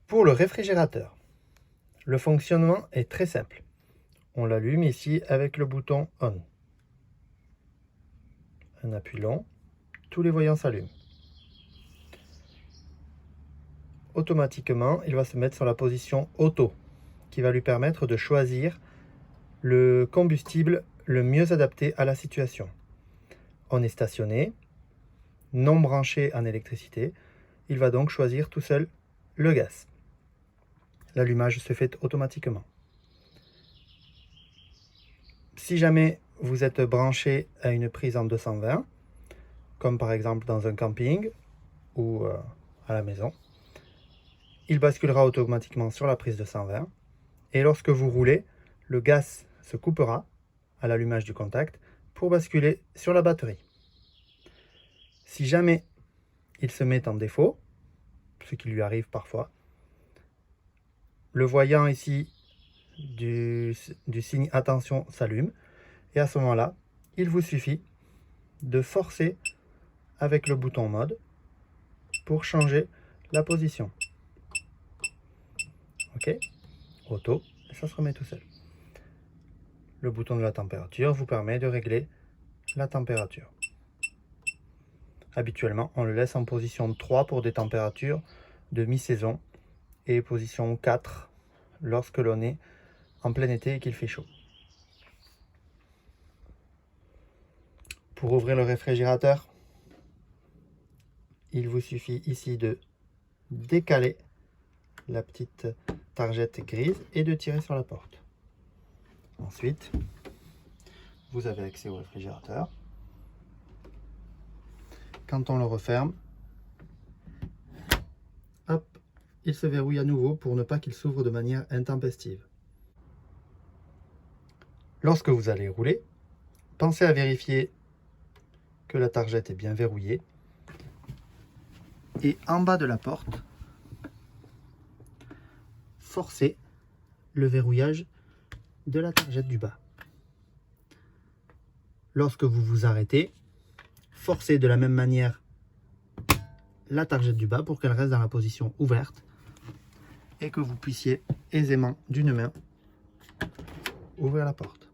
Pour le réfrigérateur, le fonctionnement est très simple. On l'allume ici avec le bouton On. Un appui long, tous les voyants s'allument. Automatiquement, il va se mettre sur la position auto, qui va lui permettre de choisir le combustible le mieux adapté à la situation. On est stationné, non branché en électricité, il va donc choisir tout seul le gaz. L'allumage se fait automatiquement. Si jamais vous êtes branché à une prise en 220, comme par exemple dans un camping ou à la maison, il basculera automatiquement sur la prise de 120 et lorsque vous roulez, le gaz se coupera à l'allumage du contact pour basculer sur la batterie. Si jamais il se met en défaut, ce qui lui arrive parfois, le voyant ici du signe attention s'allume et à ce moment-là, il vous suffit de forcer avec le bouton mode pour changer la position. Ok, auto, et ça se remet tout seul. Le bouton de la température vous permet de régler la température. Habituellement, on le laisse en position 3 pour des températures de mi-saison et position 4 lorsque l'on est en plein été et qu'il fait chaud. Pour ouvrir le réfrigérateur, il vous suffit ici de décaler la petite targette grise et de tirer sur la porte. Ensuite, vous avez accès au réfrigérateur. Quand on le referme, hop, il se verrouille à nouveau pour ne pas qu'il s'ouvre de manière intempestive. Lorsque vous allez rouler, pensez à vérifier que la targette est bien verrouillée. Et en bas de la porte, forcez le verrouillage de la targette du bas. Lorsque vous vous arrêtez, forcez de la même manière la targette du bas pour qu'elle reste dans la position ouverte et que vous puissiez aisément d'une main ouvrir la porte.